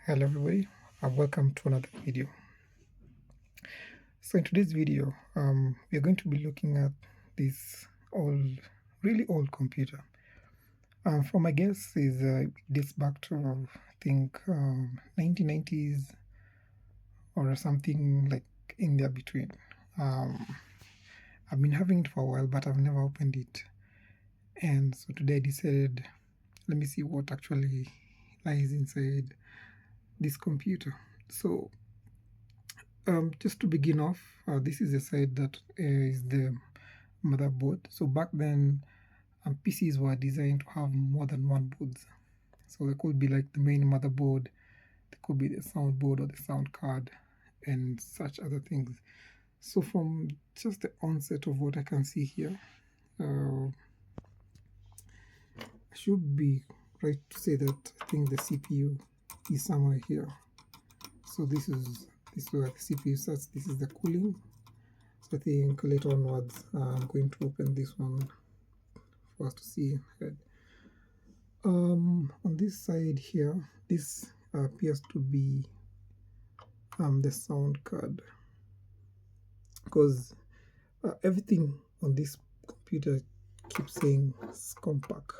Hello everybody, welcome to another video. So in today's video, we're going to be looking at this really old computer. From my guess is it dates back to I think 1990s or something like in there between. I've been having it for a while, but I've never opened it, and so today I decided, let me see what actually lies inside this computer. So just to begin off, this is the side that is the motherboard. So back then, PCs were designed to have more than one boards. So there could be like the main motherboard, there could be the soundboard or the sound card, and such other things. So from just the onset of what I can see here, I should be right to say that I think the CPU is somewhere here. So this is where the CPU starts. This is the cooling. So I think later onwards, I'm going to open this one for us to see. On this side here, this appears to be the sound card, because everything on this computer keeps saying Compaq.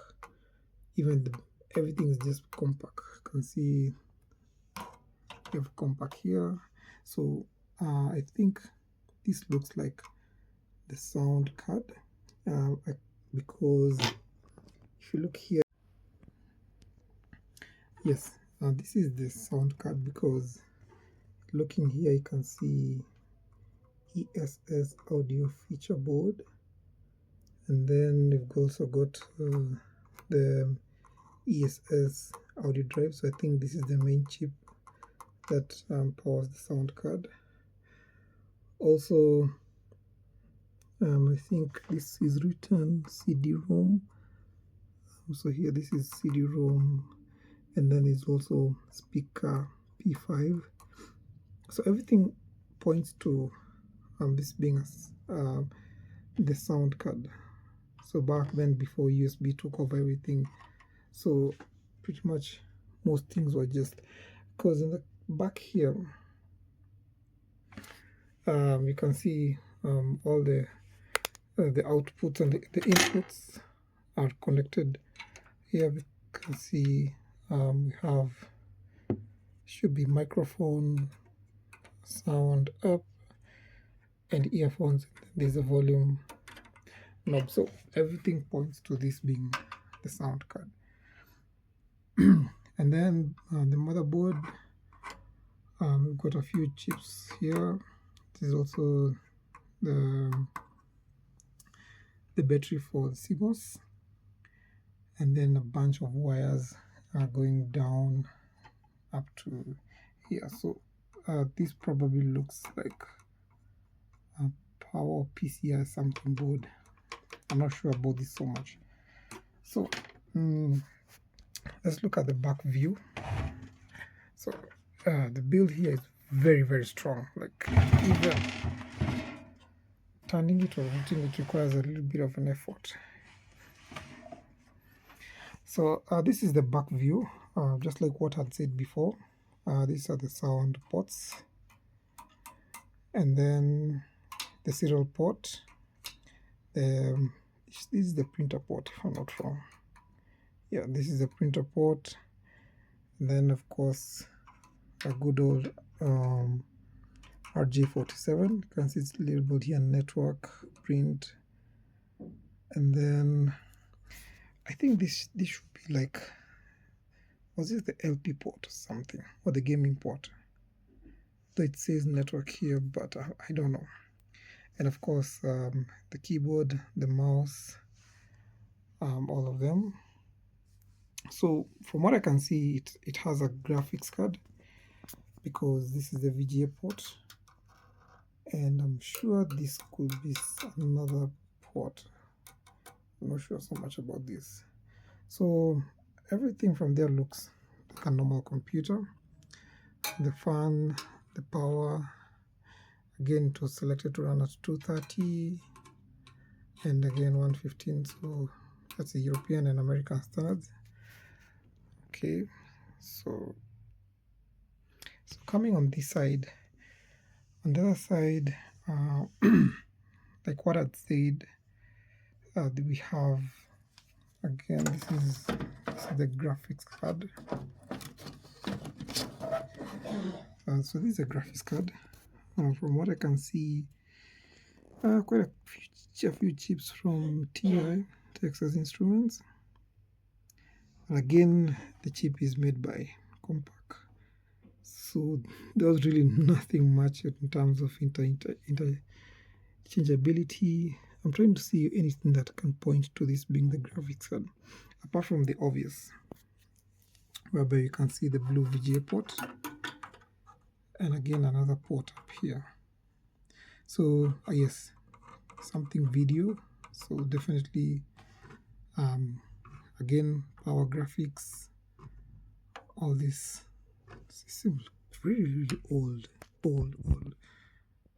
Even everything is just Compaq. You can see you have Compaq here. So I think this looks like the sound card, because if you look here, yes, this is the sound card, because looking here you can see ESS audio feature board, and then we've also got the ESS audio drive. So I think this is the main chip that powers the sound card. Also, I think this is written CD-ROM. So here this is CD-ROM, and then there's also speaker P5. So everything points to this being the sound card. So back then, before USB took over everything, so pretty much most things were just, because in the back here you can see all the outputs and the inputs are connected. Here we can see we have, should be microphone, sound up, and earphones. There's a volume knob. So everything points to this being the sound card. And then the motherboard, we've got a few chips here. This is also the battery for the CMOS, and then a bunch of wires are going down up to here. So this probably looks like a power PC or something board. I'm not sure about this so much. So let's look at the back view. So the build here is very strong. Like, even turning it or routing it requires a little bit of an effort. So this is the back view, just like what I'd said before. These are the sound ports, and then the serial port. This is the printer port, if I'm not wrong. Yeah, this is the printer port. And then of course a good old RJ47. You can see it's labeled here, network, print. And then I think this should be like, was this the LP port or something, or the gaming port? So it says network here, but I don't know. And of course the keyboard, the mouse, all of them. So from what I can see, it has a graphics card, because this is the VGA port, and I'm sure this could be another port. I'm not sure so much about this. So everything from there looks like a normal computer. The fan, the power, again it was selected to run at 230 and again 115, so that's the European and American standards. Okay, so So coming on this side, on the other side, like what I'd said, we have, again, this is the graphics card. So this is a graphics card. From what I can see, quite a few chips from TI, Texas Instruments. And again, the chip is made by Compaq. So there was really nothing much in terms of interchangeability. I'm trying to see anything that can point to this being the graphics card, apart from the obvious, whereby you can see the blue VGA port, and again another port up here. So yes, something video. So definitely, again, power graphics, all this seems really old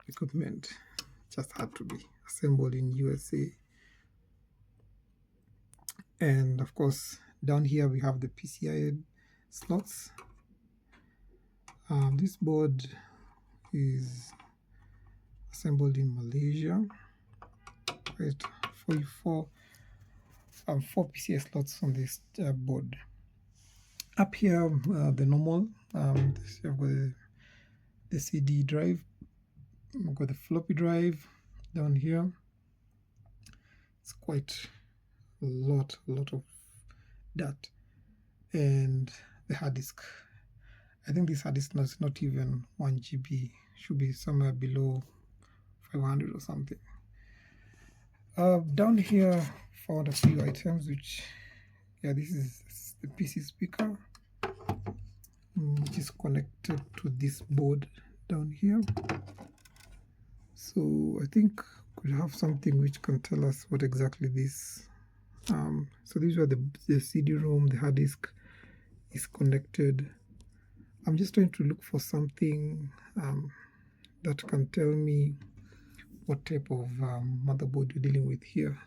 equipment. Just had to be assembled in USA. And of course, down here we have the PCI slots. This board is assembled in Malaysia. Right, 4 PCI slots on this board. Up here, the normal, I've got the CD drive, I've got the floppy drive down here. It's quite a lot of that, and the hard disk. I think this hard disk is not even 1 GB, should be somewhere below 500 or something. Down here, found a few items, which, yeah, this is the PC speaker, which is connected to this board down here. So I think we could have something which can tell us what exactly this. So these are the CD-ROM, the hard disk is connected. I'm just trying to look for something that can tell me what type of motherboard you're dealing with here.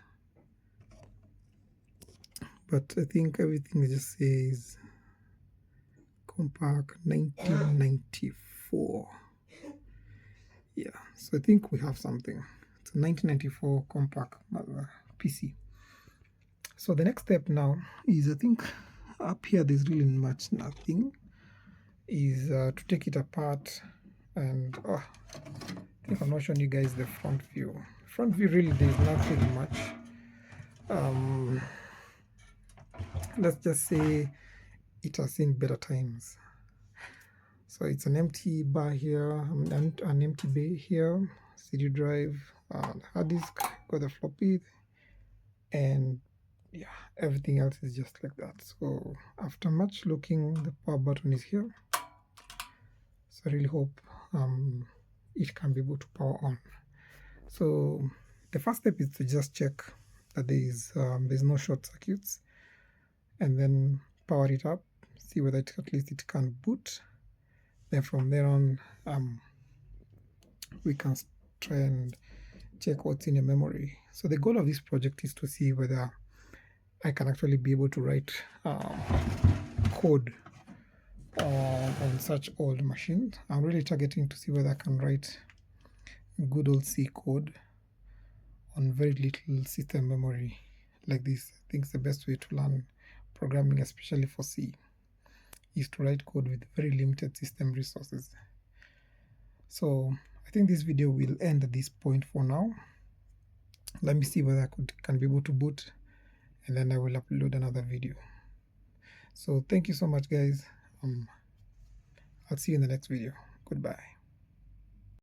But I think everything just says Compaq 1994. Yeah, so I think we have something. It's a 1994 Compaq PC. So the next step now is, I think up here there's really much nothing, is to take it apart. And I think I'm not showing you guys the front view. Front view, really there's nothing much. Let's just say it has seen better times. So it's an empty bar here, an empty bay here, CD drive, hard disk, got the floppy, and yeah, everything else is just like that. So after much looking, the power button is here. So I really hope it can be able to power on. So the first step is to just check that there's no short circuits, and then power it up, see whether at least it can boot. Then from there on, we can try and check what's in your memory. So the goal of this project is to see whether I can actually be able to write code on such old machines. I'm really targeting to see whether I can write good old C code on very little system memory like this. I think the best way to learn programming, especially for C, is to write code with very limited system resources. So I think this video will end at this point for now. Let me see whether I can be able to boot, and then I will upload another video. So thank you so much, guys. I'll see you in the next video. Goodbye.